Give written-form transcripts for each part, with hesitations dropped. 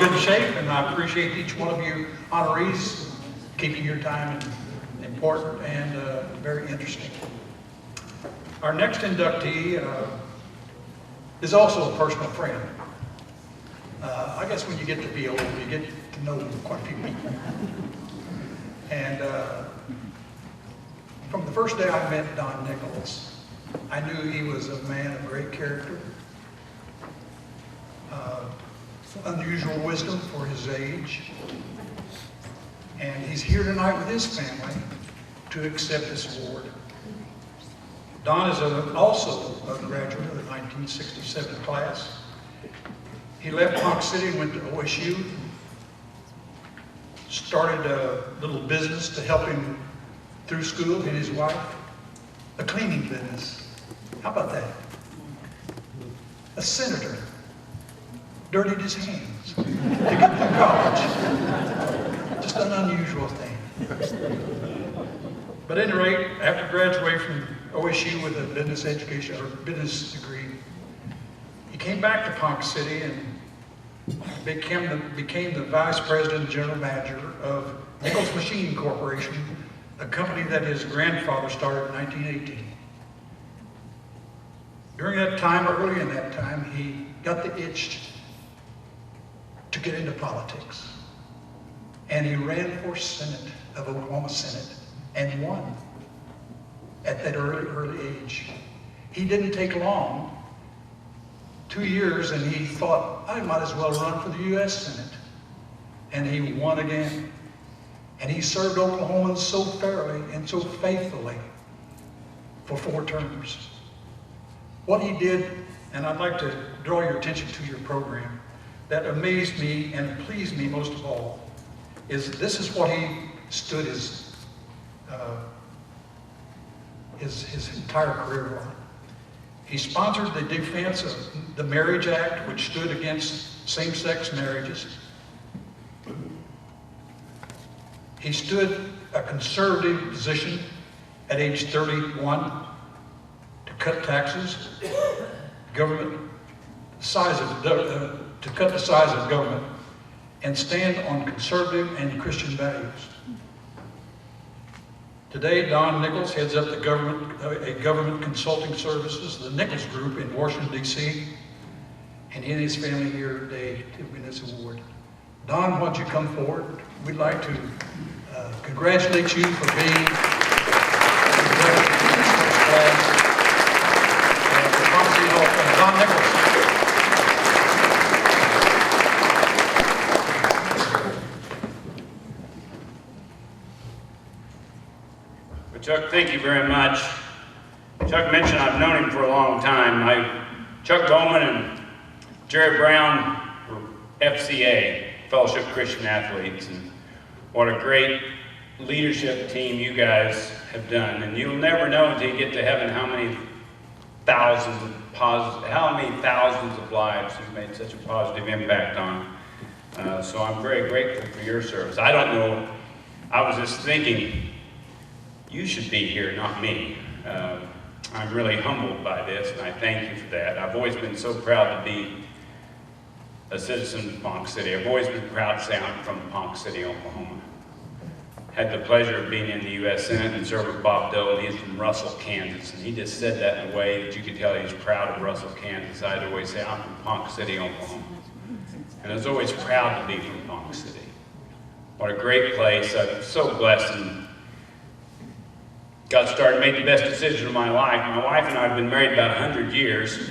good shape, and I appreciate each one of you honorees keeping your time important and very interesting. Our next inductee is also a personal friend. I guess when you get to be old, you get to know quite a few people. And from the first day I met Don Nichols, I knew he was a man of great character, unusual wisdom for his age, and he's here tonight with his family to accept this award. Don is also a graduate of the 1967 class. He left Ponca City and went to OSU, started a little business to help him through school, he and his wife, a cleaning business. How about that? A senator dirtied his hands to get through college. Just an unusual thing. But at any rate, after graduating from OSU with a business education or business degree, he came back to Ponca City and became the vice president and general manager of Nichols Machine Corporation, a company that his grandfather started in 1918. During that time, or early in that time, he got the itch to get into politics. And he ran for Senate of Oklahoma Senate and won at that early age. He didn't take long, 2 years, and he thought, I might as well run for the U.S. Senate. And he won again. And he served Oklahomans so fairly and so faithfully for 4 terms. What he did, and I'd like to draw your attention to your program, that amazed me and pleased me most of all, is this is what he stood his entire career on. He sponsored the defense of the Marriage Act, which stood against same-sex marriages. He stood a conservative position at age 31 to cut taxes, government size of to cut the size of government, and stand on conservative and Christian values. Today, Don Nichols heads up a government consulting services, the Nichols Group in Washington, D.C., and he and his family here today to win this award. Don, why don't you come forward? We'd like to congratulate you for being Don Nichols. Chuck, thank you very much. Chuck mentioned I've known him for a long time. Chuck Bowman and Jerry Brown were FCA, Fellowship Christian Athletes, and what a great leadership team you guys have done. And you'll never know until you get to heaven how many thousands of lives you've made such a positive impact on. So I'm very grateful for your service. I don't know, I was just thinking, you should be here, not me. I'm really humbled by this, and I thank you for that. I've always been so proud to be a citizen of Ponca City. I've always been proud to say I'm from Ponca City, Oklahoma. Had the pleasure of being in the U.S. Senate and served with Bob Dole. He's from Russell, Kansas, and he just said that in a way that you could tell he was proud of Russell, Kansas. I'd always say I'm from Ponca City, Oklahoma. And I was always proud to be from Ponca City. What a great place. I'm so blessed and got started, made the best decision of my life. My wife and I have been married about 100 years,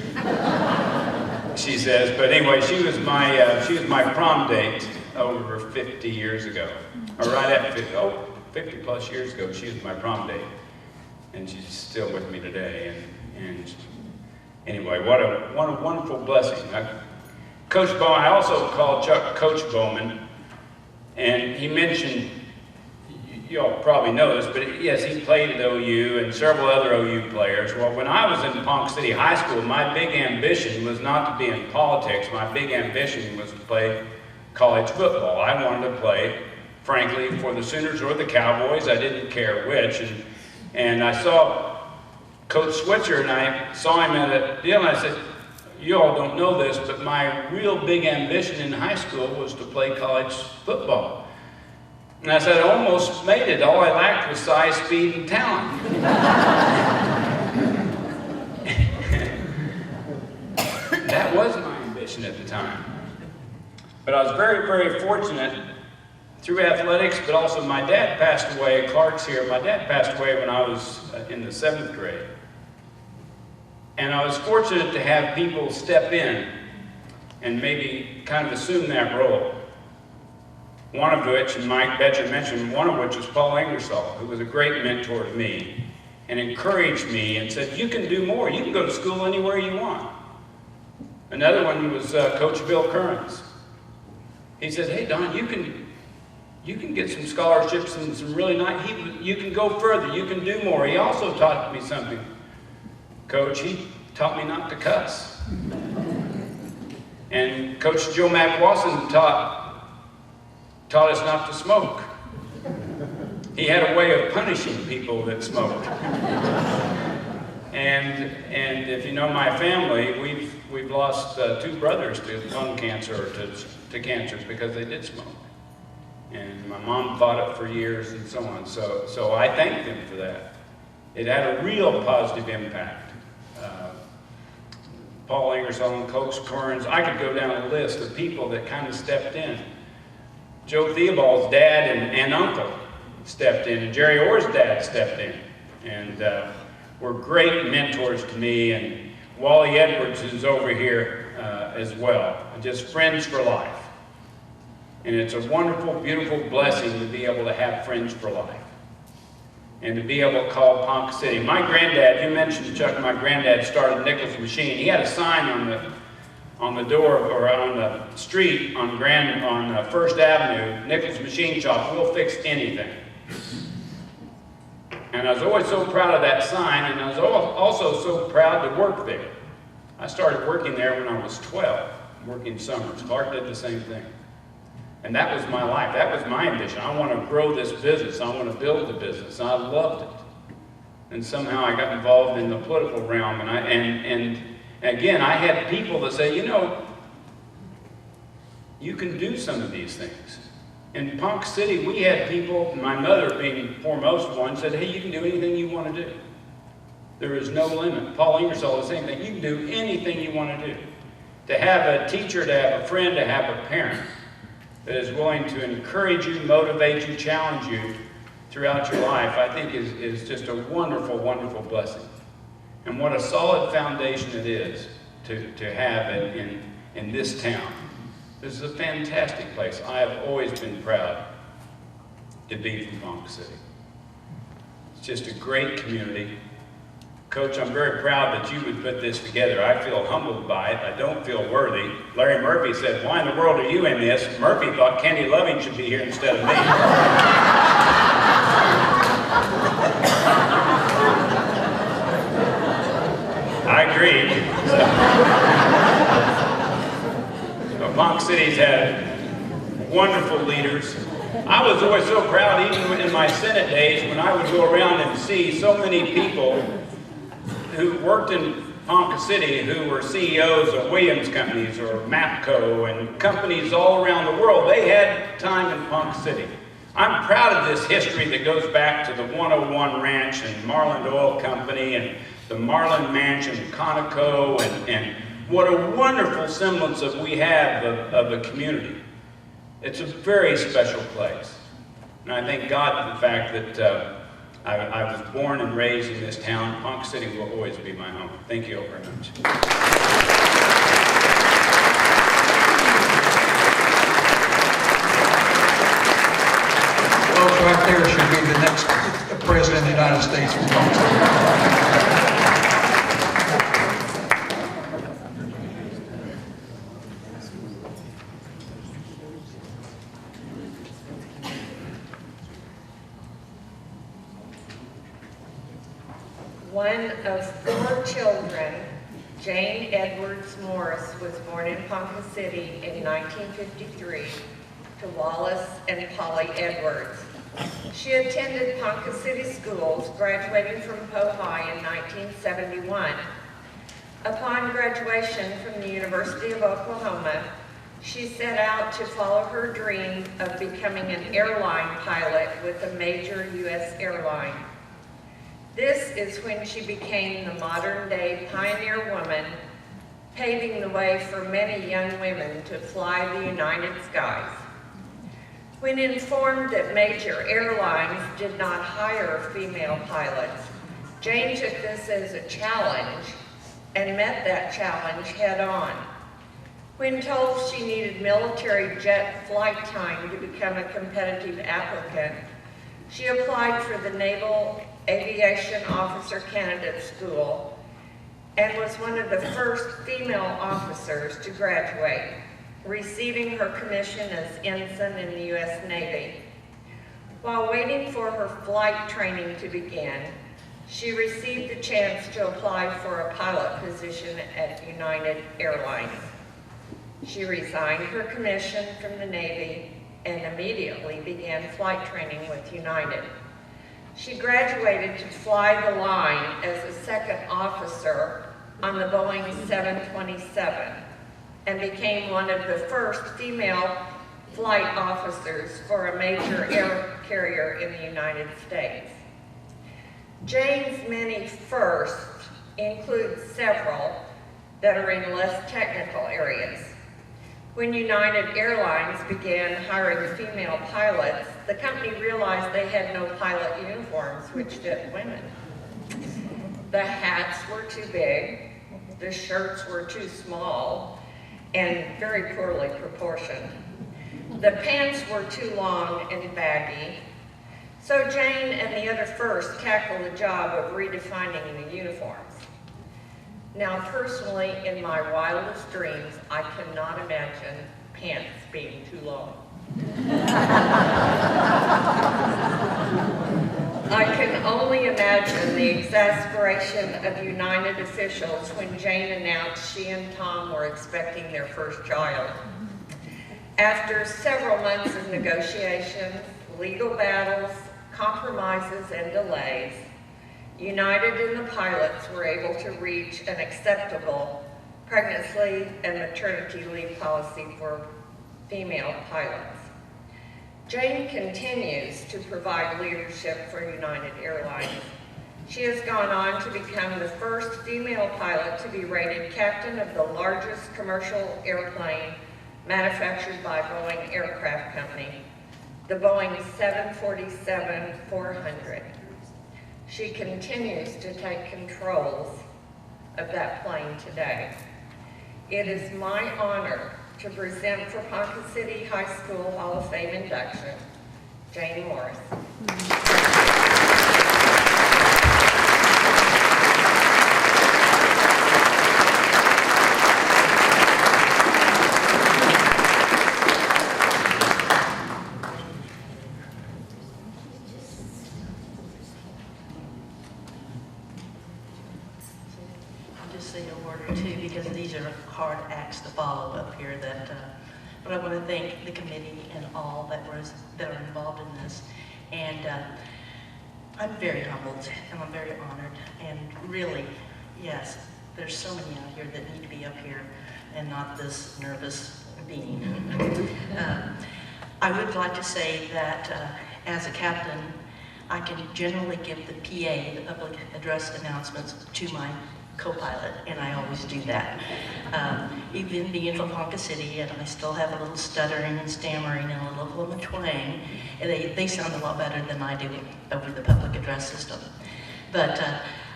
she says. But anyway, she was my prom date over 50 years ago. Or right at 50 plus years ago, she was my prom date. And she's still with me today. And anyway, what a wonderful blessing. Coach Bowman, I also called Chuck Coach Bowman, and he mentioned, you all probably know this, but yes, he played at OU and several other OU players. Well, when I was in Ponca City High School, my big ambition was not to be in politics. My big ambition was to play college football. I wanted to play, frankly, for the Sooners or the Cowboys. I didn't care which. And I saw Coach Switzer, and I saw him at a deal, and I said, you all don't know this, but my real big ambition in high school was to play college football. And I said, I almost made it. All I lacked was size, speed, and talent. That was my ambition at the time. But I was very, very fortunate through athletics, but also my dad passed away. Clark's here. My dad passed away when I was in the 7th grade. And I was fortunate to have people step in and maybe kind of assume that role. One of which, and Mike Betcher mentioned, one of which was Paul Ingersoll, who was a great mentor to me and encouraged me and said, you can do more. You can go to school anywhere you want. Another one was Coach Bill Kearns. He said, hey, Don, you can get some scholarships and some really nice, you can go further, you can do more. He also taught me something. Coach, he taught me not to cuss. And Coach Joe McWasson taught us not to smoke. He had a way of punishing people that smoked. And if you know my family, we've lost 2 brothers to lung cancer or to cancers because they did smoke. And my mom fought it for years and so on. So I thank them for that. It had a real positive impact. Paul Ingersoll and Coach Kearns, I could go down a list of people that kind of stepped in. Joe Theobald's dad and uncle stepped in, and Jerry Orr's dad stepped in. And were great mentors to me, and Wally Edwards is over here as well. Just friends for life. And it's a wonderful, beautiful blessing to be able to have friends for life. And to be able to call Ponca City. My granddad, you mentioned, Chuck, my granddad started Nichols Machine. He had a sign on the door, or on the street on First Avenue, Nichols Machine Shop, we'll fix anything. And I was always so proud of that sign, and I was also so proud to work there. I started working there when I was 12, working summers. Clark did the same thing. And that was my life. That was my ambition. I want to grow this business. I want to build the business. And I loved it. And somehow I got involved in the political realm. And again, I had people that say, you know, you can do some of these things. In Ponca City, we had people, my mother being foremost one, said, hey, you can do anything you want to do. There is no limit. Paul Ingersoll was saying that you can do anything you want to do. To have a teacher, to have a friend, to have a parent that is willing to encourage you, motivate you, challenge you throughout your life, I think is just a wonderful, wonderful blessing. And what a solid foundation it is to have in this town. This is a fantastic place. I have always been proud to be from Ponca City. It's just a great community. Coach, I'm very proud that you would put this together. I feel humbled by it. I don't feel worthy. Larry Murphy said, why in the world are you in this? Murphy thought Kenny Loving should be here instead of me. I agree. So Ponca City's had wonderful leaders. I was always so proud, even in my Senate days, when I would go around and see so many people who worked in Ponca City who were CEOs of Williams companies or MAPCO and companies all around the world. They had time in Ponca City. I'm proud of this history that goes back to the 101 Ranch and Marland Oil Company and the Marland Mansion, Conoco, and what a wonderful semblance of we have of a community. It's a very special place. And I thank God for the fact that I was born and raised in this town. Ponca City will always be my home. Thank you all very much. Those right there should be the next President of the United States from Ponca City. One of 4 children, Jane Edwards Morris was born in Ponca City in 1953 to Wallace and Polly Edwards. She attended Ponca City schools, graduating from Poe High in 1971. Upon graduation from the University of Oklahoma, she set out to follow her dream of becoming an airline pilot with a major U.S. airline. This is when she became the modern-day pioneer woman, paving the way for many young women to fly the United Skies. When informed that major airlines did not hire female pilots, Jane took this as a challenge and met that challenge head-on. When told she needed military jet flight time to become a competitive applicant, she applied for the Naval Aviation Officer Candidate School and was one of the first female officers to graduate, receiving her commission as ensign in the U.S. Navy. While waiting for her flight training to begin, she received the chance to apply for a pilot position at United Airlines. She resigned her commission from the Navy and immediately began flight training with United. She graduated to fly the line as a second officer on the Boeing 727 and became one of the first female flight officers for a major air carrier in the United States. Jane's many firsts include several that are in less technical areas. When United Airlines began hiring female pilots, the company realized they had no pilot uniforms which fit women. The hats were too big, the shirts were too small, and very poorly proportioned. The pants were too long and baggy, so Jane and the other first tackled the job of redefining the uniforms. Now, personally, in my wildest dreams, I cannot imagine pants being too long. I can only imagine the exasperation of United officials when Jane announced she and Tom were expecting their first child. After several months of negotiations, legal battles, compromises, and delays, United and the pilots were able to reach an acceptable pregnancy and maternity leave policy for female pilots. Jane continues to provide leadership for United Airlines. She has gone on to become the first female pilot to be rated captain of the largest commercial airplane manufactured by Boeing Aircraft Company, the Boeing 747-400. She continues to take controls of that plane today. It is my honor to present for Ponca City High School Hall of Fame induction, Jane Morris. Say a word or two because these are hard acts to follow up here. But I want to thank the committee and all that are involved in this. And I'm very humbled and I'm very honored. And really, yes, there's so many out here that need to be up here and not this nervous being. I would like to say that as a captain, I can generally give the PA, the public address announcements, to my co-pilot, and I always do that. Even being from Ponca City, and I still have a little stuttering and stammering and a little of a twang, and they sound a lot better than I do over the public address system. But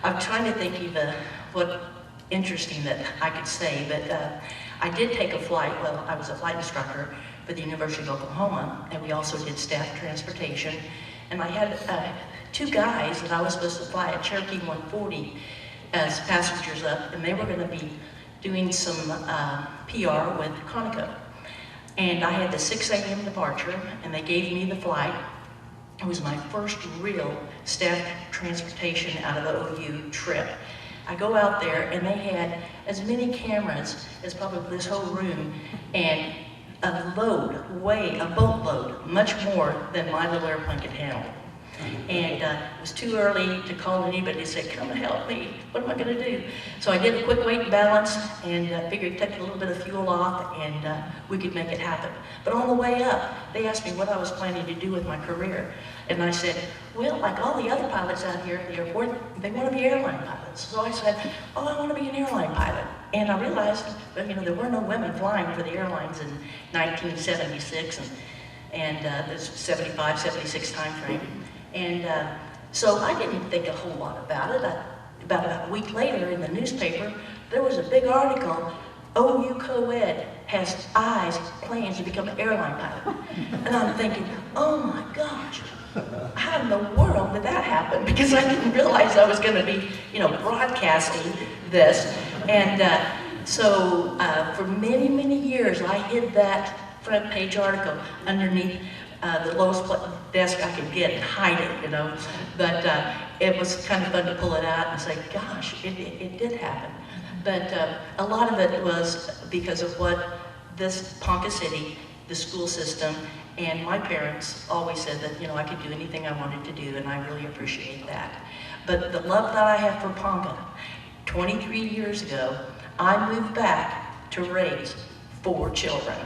I'm trying to think of what interesting that I could say, but I did take a flight. Well, I was a flight instructor for the University of Oklahoma, and we also did staff transportation, and I had two guys that I was supposed to fly a Cherokee 140 as passengers up, and they were going to be doing some PR with Conoco. And I had the 6 a.m. departure, and they gave me the flight. It was my first real staff transportation out of the OU trip. I go out there, and they had as many cameras as probably this whole room, and a boatload, much more than my little airplane could handle. And it was too early to call anybody to say, come and help me. What am I going to do? So I did a quick weight and balance and figured take a little bit of fuel off and we could make it happen. But on the way up, they asked me what I was planning to do with my career. And I said, well, like all the other pilots out here at the airport, they want to be airline pilots. So I said, oh, I want to be an airline pilot. And I realized that, there were no women flying for the airlines in 1976 and the 75, 76 time frame. And so I didn't think a whole lot about it. About a week later in the newspaper, there was a big article, OU co-ed has eyes, plans to become an airline pilot. And I'm thinking, oh my gosh, how in the world did that happen? Because I didn't realize I was going to be, broadcasting this. And so for many, many years, I hid that front page article underneath the lowest desk I could get and hide it, But it was kind of fun to pull it out and say, gosh, it did happen. But a lot of it was because of what this Ponca City, the school system, and my parents always said that, I could do anything I wanted to do, and I really appreciate that. But the love that I have for Ponca, 23 years ago, I moved back to raise 4 children.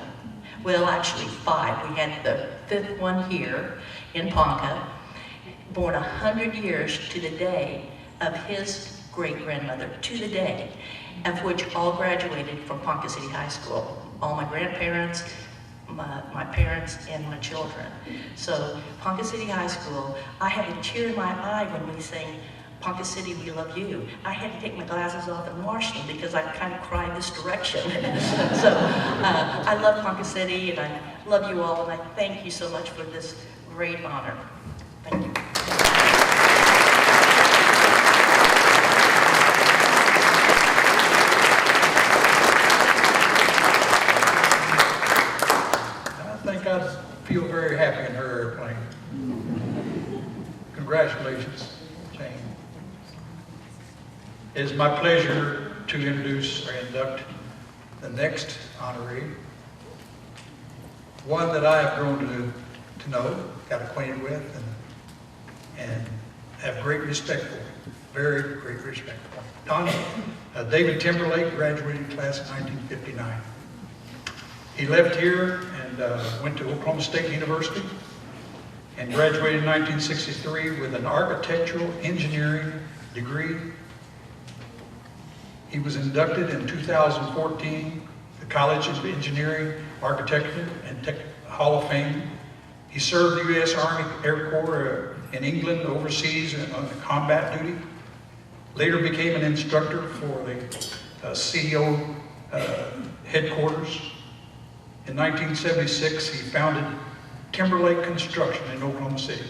Well, actually 5. We had the 5th one here in Ponca, born 100 years to the day of his great-grandmother, to the day, of which all graduated from Ponca City High School. All my grandparents, my parents, and my children. So Ponca City High School, I have a tear in my eye when we sing, Ponca City, we love you. I had to take my glasses off and wash them because I kind of cried this direction. So I love Ponca City and I love you all and I thank you so much for this great honor. Thank you. I think I'd feel very happy in her airplane. Congratulations, Jane. It is my pleasure to introduce or induct the next honoree, one that I have grown to know, got acquainted with, and have great respect for, very great respect for. Don, David Timberlake graduated class in 1959. He left here and went to Oklahoma State University and graduated in 1963 with an architectural engineering degree. He was inducted in 2014, the College of Engineering, Architecture, and Tech Hall of Fame. He served the U.S. Army Air Corps in England overseas on combat duty. Later became an instructor for the CEO headquarters. In 1976, he founded Timberlake Construction in Oklahoma City.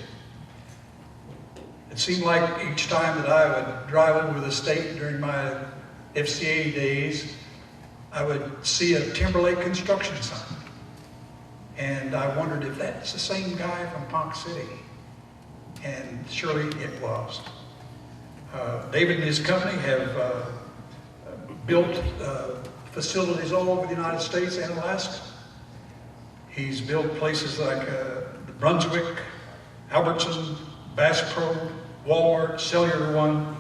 It seemed like each time that I would drive over the state during my FCA days, I would see a Timberlake construction sign. And I wondered if that's the same guy from Ponca City. And surely it was. David and his company have built facilities all over the United States and Alaska. He's built places like Brunswick, Albertson, Bass Pro, Walmart, Cellular One.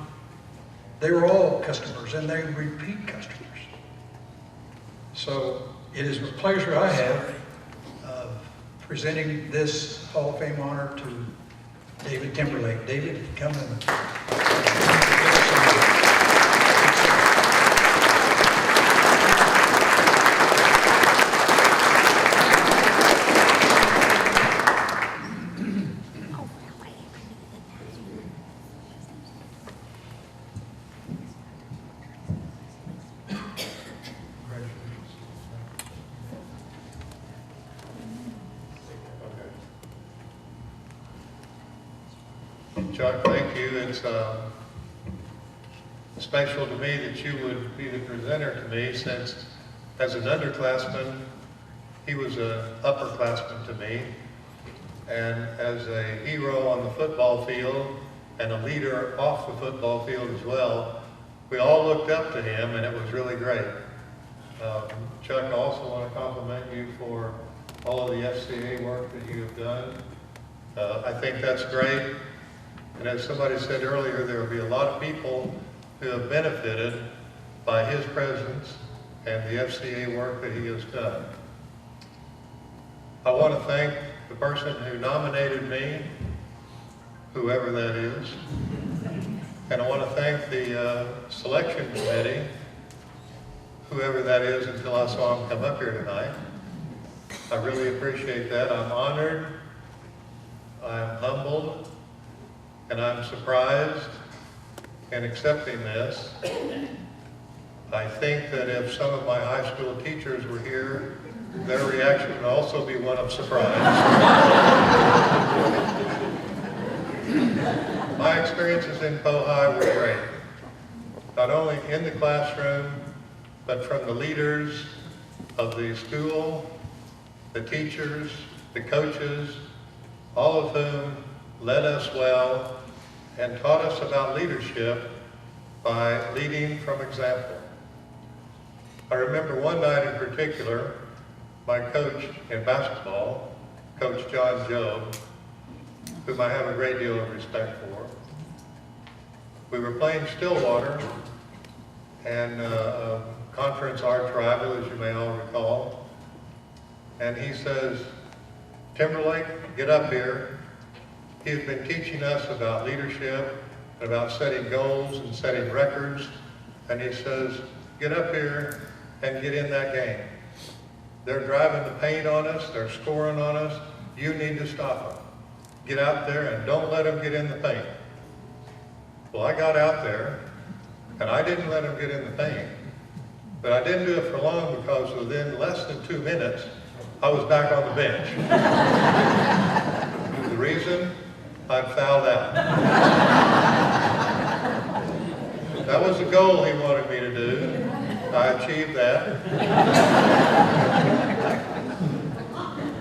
They were all customers and they repeat customers. So it is a pleasure I have of presenting this Hall of Fame honor to David Timberlake. David, come in. Chuck, thank you. It's special to me that you would be the presenter to me, since as an underclassman, he was an upperclassman to me. And as a hero on the football field and a leader off the football field as well, we all looked up to him and it was really great. Chuck, I also want to compliment you for all of the FCA work that you have done. I think that's great. And as somebody said earlier, there will be a lot of people who have benefited by his presence and the FCA work that he has done. I want to thank the person who nominated me, whoever that is. And I want to thank the selection committee, whoever that is, until I saw him come up here tonight. I really appreciate that. I'm honored, I'm humbled, and I'm surprised in accepting this. I think that if some of my high school teachers were here, their reaction would also be one of surprise. My experiences in Pohai were great. Not only in the classroom, but from the leaders of the school, the teachers, the coaches, all of whom led us well and taught us about leadership by leading from example. I remember one night in particular, my coach in basketball, Coach John Jobe, whom I have a great deal of respect for. We were playing Stillwater, and conference arch rival, as you may all recall. And he says, Timberlake, get up here. He's been teaching us about leadership, about setting goals and setting records. And he says, get up here and get in that game. They're driving the paint on us, they're scoring on us. You need to stop them. Get out there and don't let them get in the paint. Well, I got out there, and I didn't let them get in the paint. But I didn't do it for long, because within less than 2 minutes, I was back on the bench. The reason? I fouled out. That was the goal he wanted me to do. I achieved that.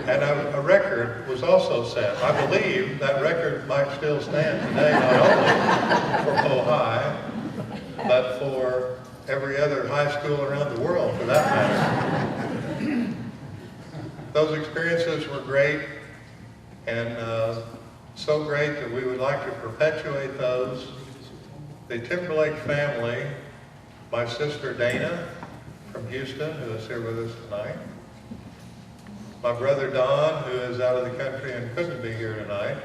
And a record was also set. I believe that record might still stand today, not only for Pohai, but for every other high school around the world, for that matter. Those experiences were great, and so great that we would like to perpetuate those. The Timberlake family, my sister Dana from Houston, who is here with us tonight, my brother Don, who is out of the country and couldn't be here tonight,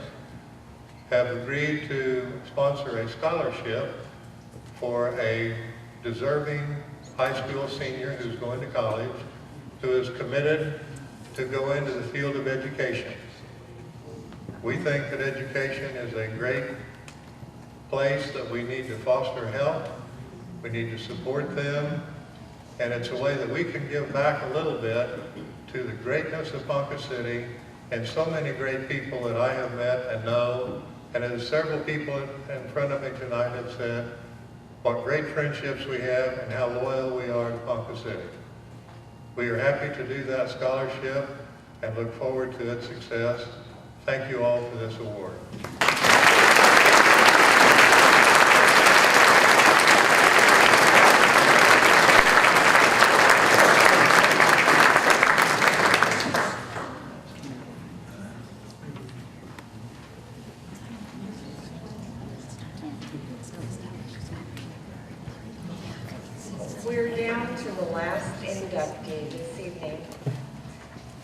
have agreed to sponsor a scholarship for a deserving high school senior who's going to college, who is committed to go into the field of education. We think that education is a great place that we need to foster help. We need to support them, and it's a way that we can give back a little bit to the greatness of Ponca City and so many great people that I have met and know. And as several people in front of me tonight have said, what great friendships we have and how loyal we are to Ponca City. We are happy to do that scholarship and look forward to its success. Thank you all for this award. We're down to the last inductee this evening.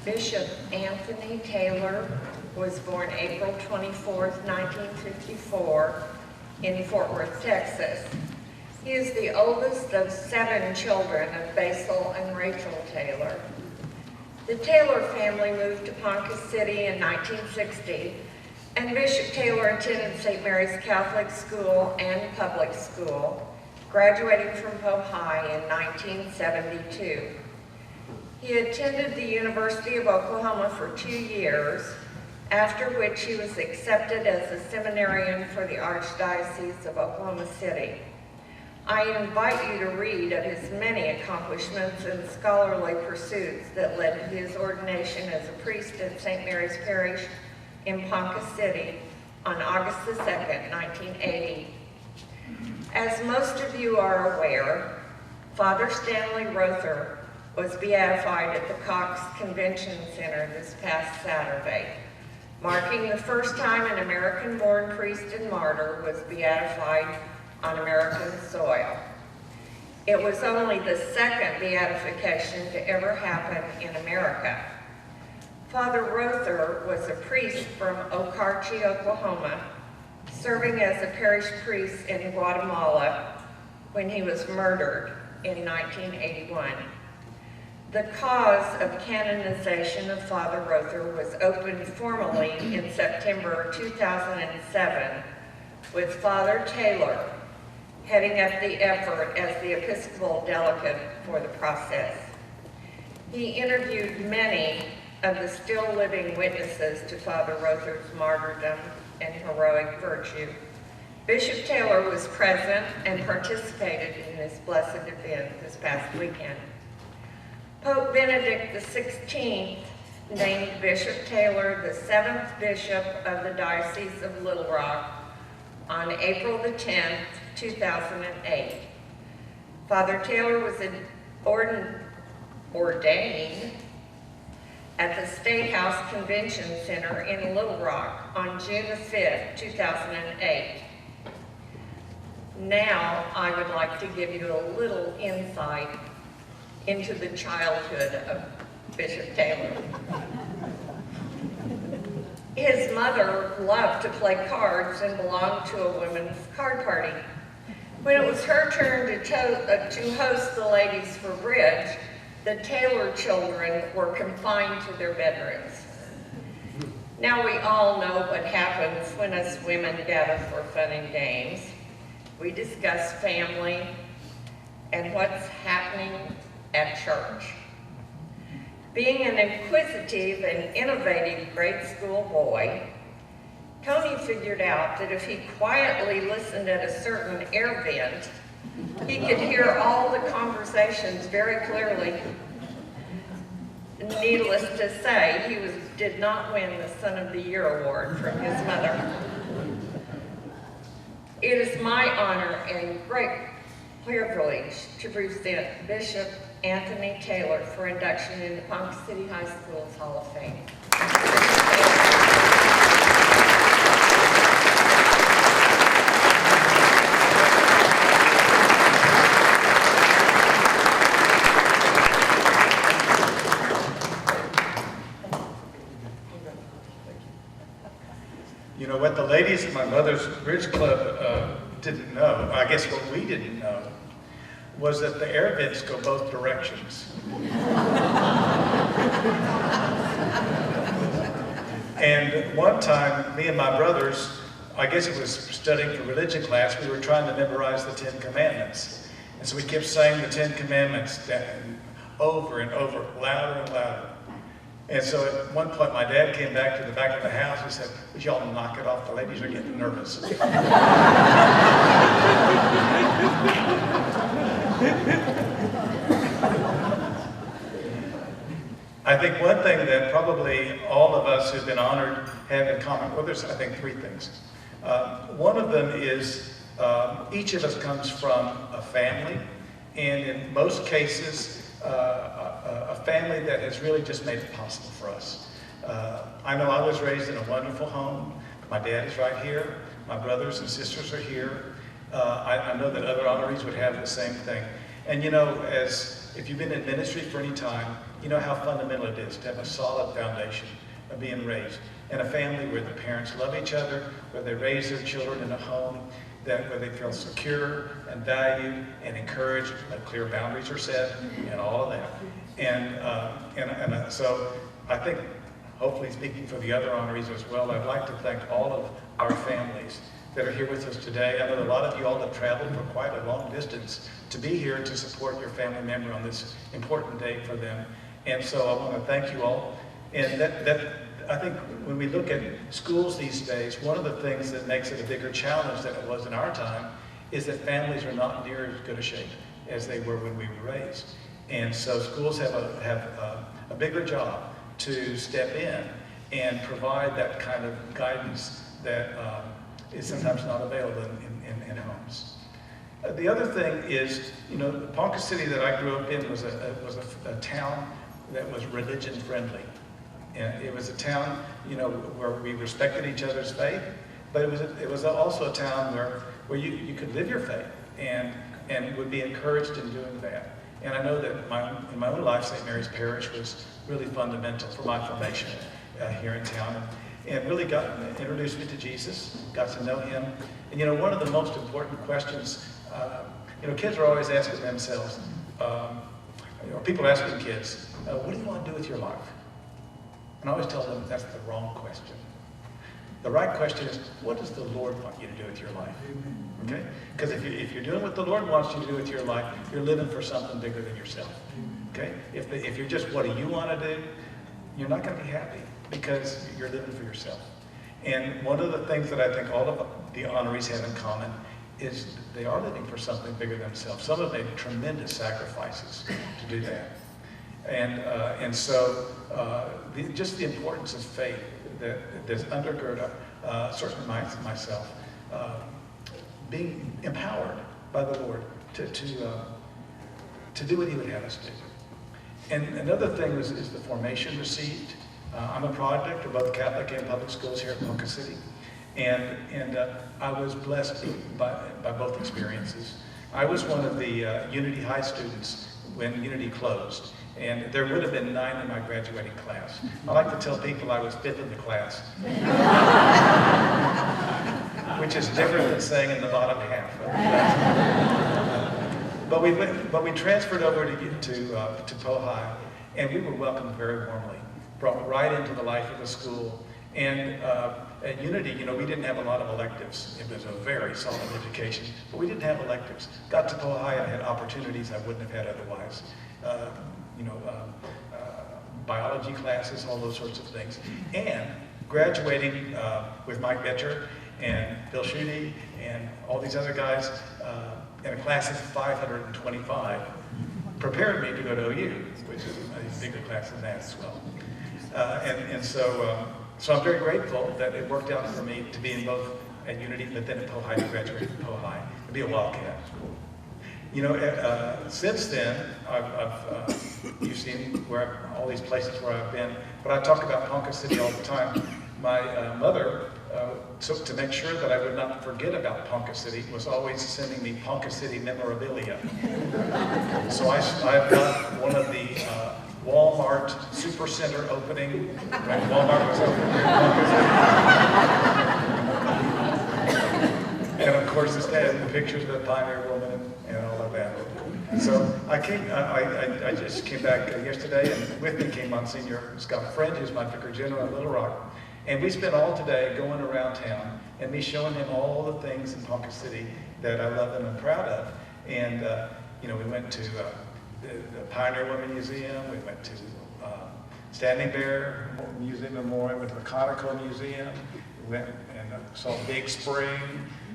Bishop Anthony Taylor was born April 24th, 1954 in Fort Worth, Texas. He is the oldest of 7 children of Basil and Rachel Taylor. The Taylor family moved to Ponca City in 1960, and Bishop Taylor attended St. Mary's Catholic School and public school, graduating from Pohai in 1972. He attended the University of Oklahoma for 2 years, after which he was accepted as a seminarian for the Archdiocese of Oklahoma City. I invite you to read of his many accomplishments and scholarly pursuits that led to his ordination as a priest at St. Mary's Parish in Ponca City on August the 2nd, 1980. As most of you are aware, Father Stanley Rother was beatified at the Cox Convention Center this past Saturday. marking the first time an American-born priest and martyr was beatified on American soil. It was only the second beatification to ever happen in America. Father Rother was a priest from Okarche, Oklahoma, serving as a parish priest in Guatemala when he was murdered in 1981. The cause of canonization of Father Rother was opened formally in September 2007 with Father Taylor heading up the effort as the Episcopal delegate for the process. He interviewed many of the still living witnesses to Father Rother's martyrdom and heroic virtue. Bishop Taylor was present and participated in this blessed event this past weekend. Pope Benedict XVI named Bishop Taylor the 7th Bishop of the Diocese of Little Rock on April the 10th, 2008. Father Taylor was ordained at the State House Convention Center in Little Rock on June the 5th, 2008. Now, I would like to give you a little insight into the childhood of Bishop Taylor. His mother loved to play cards and belonged to a women's card party. When it was her turn to host the ladies for bridge, the Taylor children were confined to their bedrooms. Now we all know what happens when us women gather for fun and games. We discuss family and what's happening at church. Being an inquisitive and innovative grade school boy, Tony figured out that if he quietly listened at a certain air vent, he could hear all the conversations very clearly. Needless to say, he did not win the Son of the Year award from his mother. It is my honor and great privilege to present Bishop Anthony Taylor for induction into Ponca City High School's Hall of Fame. You know, what the ladies at my mother's bridge club didn't know, I guess what we didn't know, was that the air vents go both directions. And one time, me and my brothers, I guess it was studying for religion class, we were trying to memorize the 10 Commandments. And so we kept saying the 10 Commandments over and over, louder and louder. And so at one point, my dad came back to the back of the house and said, "Would y'all knock it off? The ladies are getting nervous." I think one thing that probably all of us who've been honored have in common, well, there's, I think, 3 things. One of them is each of us comes from a family, and in most cases, a family that has really just made it possible for us. I know I was raised in a wonderful home. My dad is right here. My brothers and sisters are here. I know that other honorees would have the same thing. And you know, if you've been in ministry for any time, you know how fundamental it is to have a solid foundation of being raised in a family where the parents love each other, where they raise their children in a home where they feel secure and valued and encouraged, that clear boundaries are set, and all of that. And so I think, hopefully speaking for the other honorees as well, I'd like to thank all of our families that are here with us today. I know a lot of you all have traveled for quite a long distance to be here to support your family member on this important day for them. And so I want to thank you all. And I think when we look at schools these days, one of the things that makes it a bigger challenge than it was in our time is that families are not near as good a shape as they were when we were raised. And so schools have a bigger job to step in and provide that kind of guidance that is sometimes not available in homes. The other thing is, you know, the Ponca City that I grew up in was a town that was religion friendly. And it was a town, where we respected each other's faith, but it was also a town where you could live your faith and would be encouraged in doing that. And I know that in my own life, St. Mary's Parish was really fundamental for my formation here in town, and really introduced me to Jesus, got to know him. And one of the most important questions, kids are always asking themselves, people are asking kids, what do you want to do with your life? And I always tell them that's the wrong question. The right question is, what does the Lord want you to do with your life? Okay? Because if you're doing what the Lord wants you to do with your life, you're living for something bigger than yourself. Okay? If you're just, what do you want to do? You're not going to be happy because you're living for yourself. And one of the things that I think all of the honorees have in common is they are living for something bigger than themselves. Some have made tremendous sacrifices to do that. And so just the importance of faith that's undergird certainly myself, being empowered by the Lord to do what he would have us do. And another thing is the formation received. I'm a product of both Catholic and public schools here at Ponca City. And I was blessed by both experiences. I was one of the Unity High students when Unity closed. And there would have been 9 in my graduating class. I like to tell people I was 5th in the class. Which is different than saying in the bottom half. But we transferred over to Pohai, and we were welcomed very warmly, brought right into the life of the school. And at Unity, we didn't have a lot of electives. It was a very solid education, but we didn't have electives. Got to Pohai and had opportunities I wouldn't have had otherwise. Biology classes, all those sorts of things. And graduating with Mike Betcher and Bill Schutte and all these other guys in a class of 525 prepared me to go to OU, which is a bigger class than that as well. So I'm very grateful that it worked out for me to be in both at Unity, but then at Pohai, to graduate from Pohai, to be a Wildcat. Since then, you've seen all these places where I've been, but I talk about Ponca City all the time. My mother, to make sure that I would not forget about Ponca City, was always sending me Ponca City memorabilia. So I've got one of the Walmart Supercenter opening, when Walmart was open here in Ponca City. And of course, the pictures of the Pioneer Woman and all of that. So I just came back yesterday, and with me came Monsignor Scott Friend, who's my Vicar General in Little Rock. And we spent all today going around town and me showing him all the things in Ponca City that I love and I'm proud of. And, we went to the Pioneer Women Museum, we went to Standing Bear Museum Memorial, went to the Conoco Museum, we went and saw Big Spring,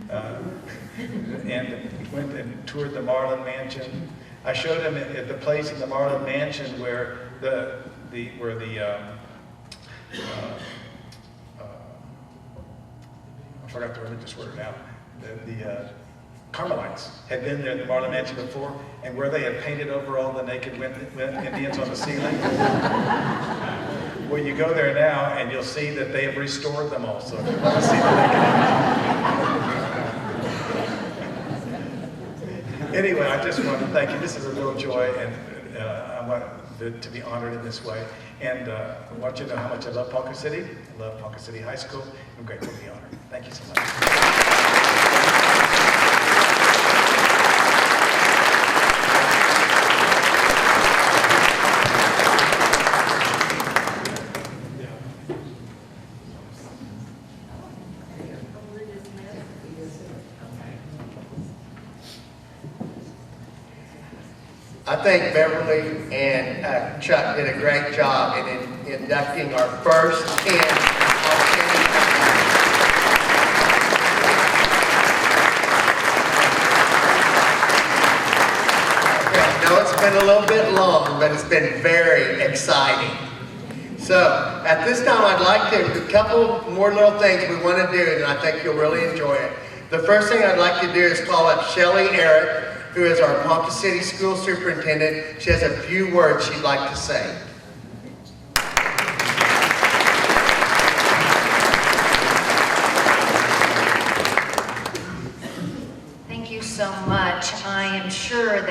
and went and toured the Marlin Mansion. I showed him at the place in the Marlin Mansion where I forgot the religious word now. The Carmelites had been there at the Marlin Mansion before, and where they had painted over all the naked Indians on the ceiling. Well, you go there now, and you'll see that they have restored them all. So if you want to see the naked Indians. Anyway, I just want to thank you. This is a real joy, and I want to be honored in this way. And I want you to know how much I love Ponca City. I love Ponca City High School. I'm grateful to be honored. Thank you so much. I think Beverly and Chuck did a great job in inducting our first 10 outstanding. I know it's been a little bit long, but it's been very exciting. So at this time, I'd like to, a couple more little things we want to do, and I think you'll really enjoy it. The first thing I'd like to do is call up Shelley Eric, who is our Ponca City School Superintendent. She has a few words she'd like to say.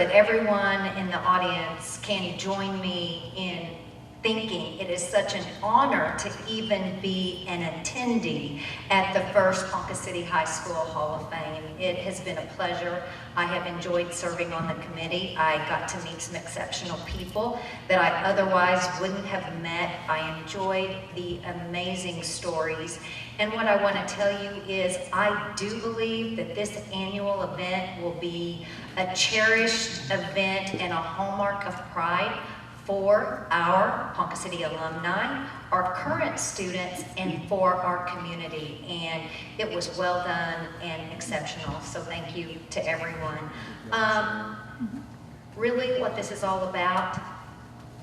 that everyone in the audience can join me in thinking it is such an honor to even be an attendee at the first Ponca City High School Hall of Fame. It has been a pleasure. I have enjoyed serving on the committee. I got to meet some exceptional people that I otherwise wouldn't have met. I enjoyed the amazing stories. And what I want to tell you is I do believe that this annual event will be a cherished event and a hallmark of pride for our Ponca City alumni, our current students, and for our community. And it was well done and exceptional, so thank you to everyone. Really what this is all about,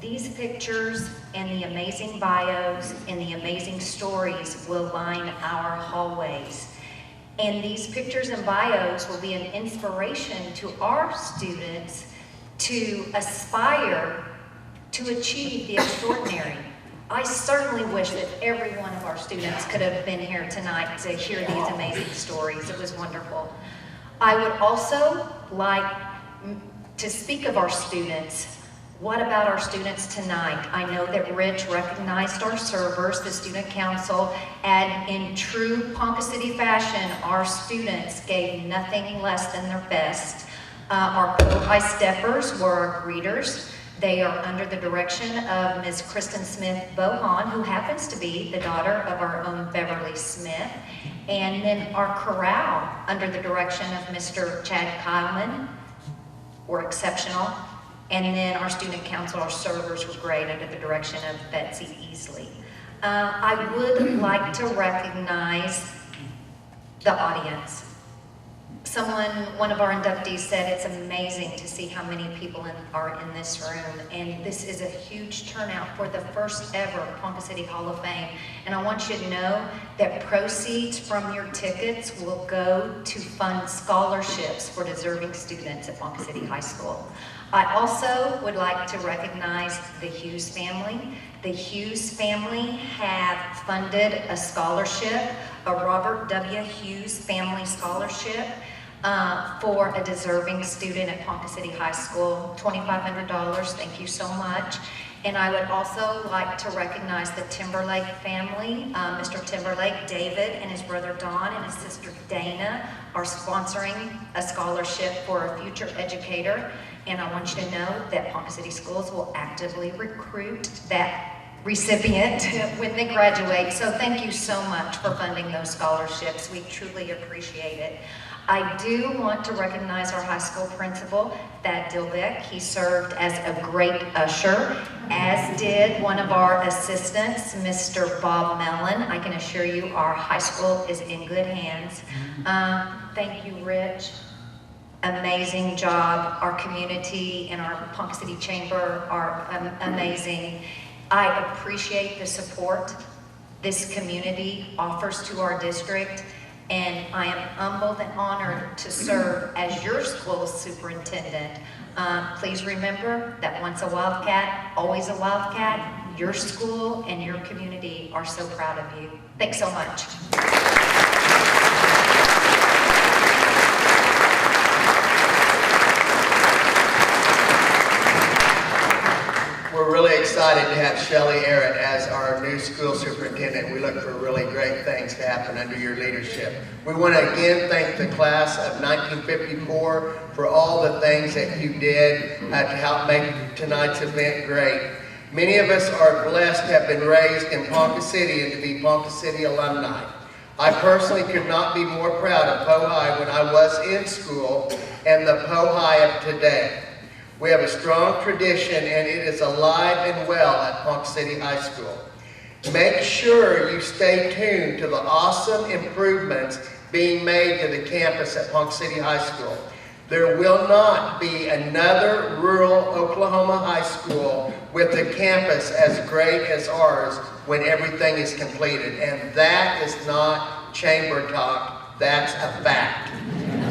these pictures and the amazing bios and the amazing stories will line our hallways. And these pictures and bios will be an inspiration to our students to aspire to achieve the extraordinary. I certainly wish that every one of our students could have been here tonight to hear these amazing stories. It was wonderful. I would also like to speak of our students. What about our students tonight? I know that Rich recognized our servers, the student council, and in true Ponca City fashion, our students gave nothing less than their best. Our high steppers were our greeters. They are under the direction of Ms. Kristen Smith Bohan, who happens to be the daughter of our own Beverly Smith. And then our chorale, under the direction of Mr. Chad Kyleman, were exceptional. And then our student council, our servers were great under the direction of Betsy Easley. I would like to recognize the audience. One of our inductees said it's amazing to see how many people are in this room, and this is a huge turnout for the first ever Ponca City Hall of Fame. And I want you to know that proceeds from your tickets will go to fund scholarships for deserving students at Ponca City High School. I also would like to recognize the Hughes family. The Hughes family have funded a scholarship, a Robert W. Hughes Family Scholarship, for a deserving student at Ponca City High School, $2,500, thank you so much. And I would also like to recognize the Timberlake family. Mr. Timberlake, David, and his brother Don and his sister Dana are sponsoring a scholarship for a future educator. And I want you to know that Ponca City Schools will actively recruit that recipient when they graduate. So thank you so much for funding those scholarships. We truly appreciate it. I do want to recognize our high school principal, Thad Dilbeck. He served as a great usher, as did one of our assistants, Mr. Bob Mellon. I can assure you our high school is in good hands. Thank you, Rich. Amazing job. Our community and our Ponca City Chamber are amazing. I appreciate the support this community offers to our district, and I am humbled and honored to serve as your school superintendent. Please remember that once a Wildcat, always a Wildcat. Your school and your community are so proud of you. Thanks so much. We're really excited to have Shelley Arrett as our new school superintendent. We look for really great things to happen under your leadership. We want to again thank the class of 1954 for all the things that you did to help make tonight's event great. Many of us are blessed to have been raised in Ponca City and to be Ponca City alumni. I personally could not be more proud of Poe High when I was in school and the Poe High of today. We have a strong tradition and it is alive and well at Ponca City High School. Make sure you stay tuned to the awesome improvements being made to the campus at Ponca City High School. There will not be another rural Oklahoma high school with a campus as great as ours when everything is completed. And that is not chamber talk, that's a fact.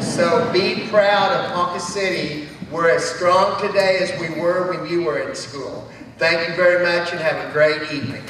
So be proud of Ponca City. We're as strong today as we were when you were in school. Thank you very much and have a great evening.